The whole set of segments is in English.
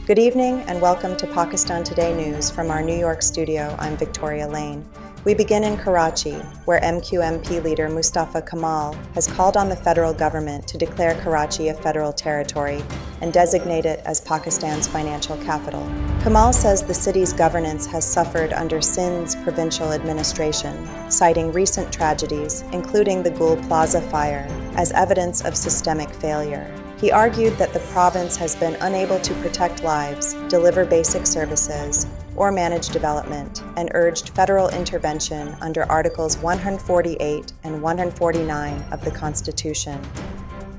Good evening and welcome to Pakistan Today News from our New York studio. I'm Victoria Lane. We begin in Karachi, where MQMP leader Mustafa Kamal has called on the federal government to declare Karachi a federal territory and designate it as Pakistan's financial capital. Kamal says the city's governance has suffered under Sindh's provincial administration, citing recent tragedies, including the Gul Plaza fire, as evidence of systemic failure. He argued that the province has been unable to protect lives, deliver basic services, or manage development, and urged federal intervention under Articles 148 and 149 of the Constitution.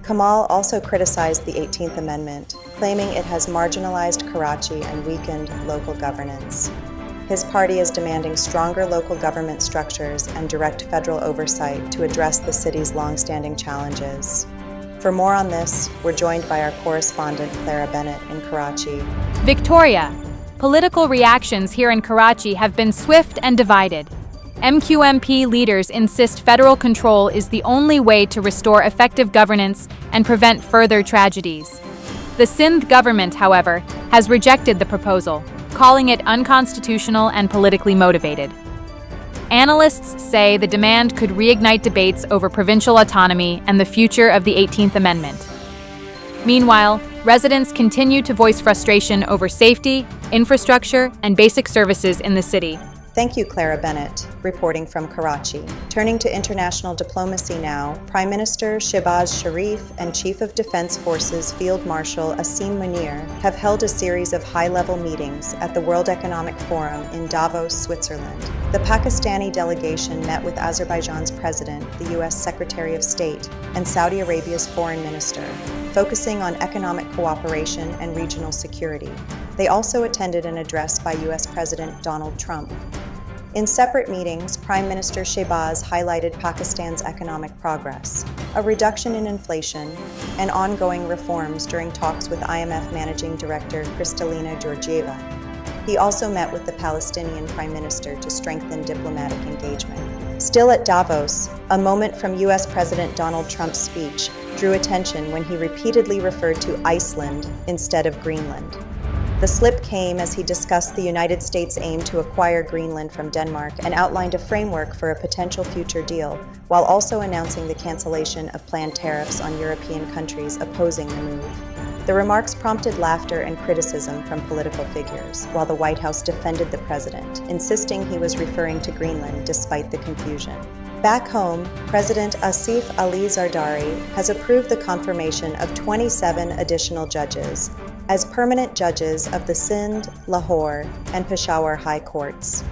Kamal also criticized the 18th Amendment, claiming it has marginalized Karachi and weakened local governance. His party is demanding stronger local government structures and direct federal oversight to address the city's long-standing challenges. For more on this, we're joined by our correspondent Clara Bennett in Karachi. Victoria, political reactions here in Karachi have been swift and divided. MQMP leaders insist federal control is the only way to restore effective governance and prevent further tragedies. The Sindh government, however, has rejected the proposal, calling it unconstitutional and politically motivated. Analysts say the demand could reignite debates over provincial autonomy and the future of the 18th Amendment. Meanwhile, residents continue to voice frustration over safety, infrastructure, and basic services in the city. Thank you, Clara Bennett, reporting from Karachi. Turning to international diplomacy now, Prime Minister Shehbaz and Chief of Defense Forces Field Marshal Asim Munir have held a series of high-level meetings at the World Economic Forum in Davos, Switzerland. The Pakistani delegation met with Azerbaijan's president, the U.S. Secretary of State, and Saudi Arabia's foreign minister, focusing on economic cooperation and regional security. They also attended an address by U.S. President Donald Trump. In separate meetings, Prime Minister Shehbaz highlighted Pakistan's economic progress, a reduction in inflation, and ongoing reforms during talks with IMF Managing Director Kristalina Georgieva. He also met with the Palestinian Prime Minister to strengthen diplomatic engagement. Still at Davos, a moment from U.S. President Donald Trump's speech drew attention when he repeatedly referred to Iceland instead of Greenland. The slip came as he discussed the United States' aim to acquire Greenland from Denmark and outlined a framework for a potential future deal, while also announcing the cancellation of planned tariffs on European countries opposing the move. The remarks prompted laughter and criticism from political figures, while the White House defended the president, insisting he was referring to Greenland despite the confusion. Back home, President Asif Ali Zardari has approved the confirmation of 27 additional judges as permanent judges of the Sindh, Lahore, and Peshawar High Courts.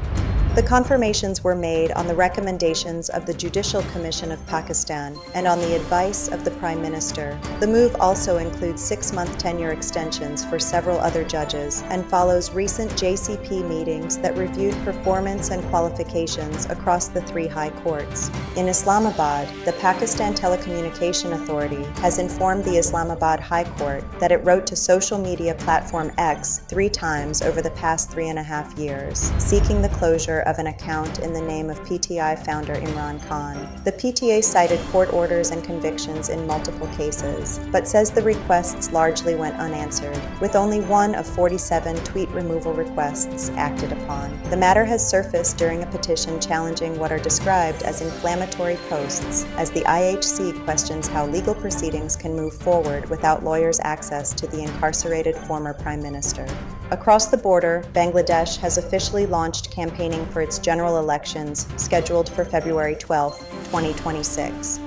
The confirmations were made on the recommendations of the Judicial Commission of Pakistan and on the advice of the Prime Minister. The move also includes 6-month tenure extensions for several other judges and follows recent JCP meetings that reviewed performance and qualifications across the 3 high courts. In Islamabad, the Pakistan Telecommunication Authority has informed the Islamabad High Court that it wrote to social media platform X 3 times over the past 3.5 years, seeking the closure of an account in the name of PTI founder Imran Khan. The PTA cited court orders and convictions in multiple cases, but says the requests largely went unanswered, with only 1 of 47 tweet removal requests acted upon. The matter has surfaced during a petition challenging what are described as inflammatory posts, as the IHC questions how legal proceedings can move forward without lawyers' access to the incarcerated former prime minister. Across the border, Bangladesh has officially launched campaigning for its general elections, scheduled for February 12, 2026.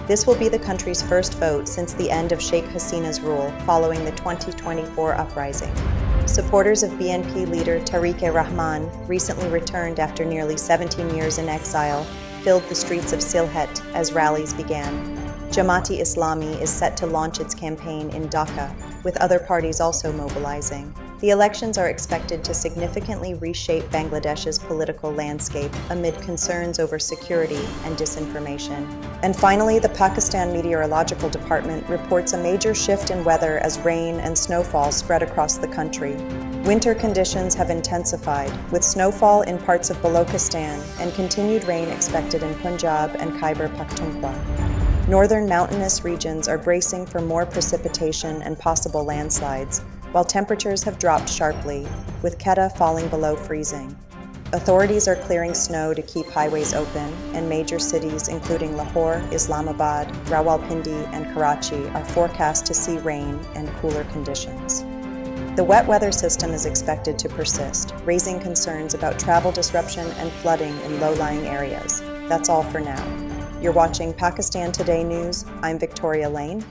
This will be the country's first vote since the end of Sheikh Hasina's rule following the 2024 uprising. Supporters of BNP leader Tariq-e-Rahman, recently returned after nearly 17 years in exile, filled the streets of Sylhet as rallies began. Jamaati Islami is set to launch its campaign in Dhaka, with other parties also mobilizing. The elections are expected to significantly reshape Bangladesh's political landscape amid concerns over security and disinformation. And finally, the Pakistan Meteorological Department reports a major shift in weather as rain and snowfall spread across the country. Winter conditions have intensified, with snowfall in parts of Balochistan and continued rain expected in Punjab and Khyber Pakhtunkhwa. Northern mountainous regions are bracing for more precipitation and possible landslides, while temperatures have dropped sharply, with Quetta falling below freezing. Authorities are clearing snow to keep highways open, and major cities including Lahore, Islamabad, Rawalpindi, and Karachi are forecast to see rain and cooler conditions. The wet weather system is expected to persist, raising concerns about travel disruption and flooding in low-lying areas. That's all for now. You're watching Pakistan Today News. I'm Victoria Lane.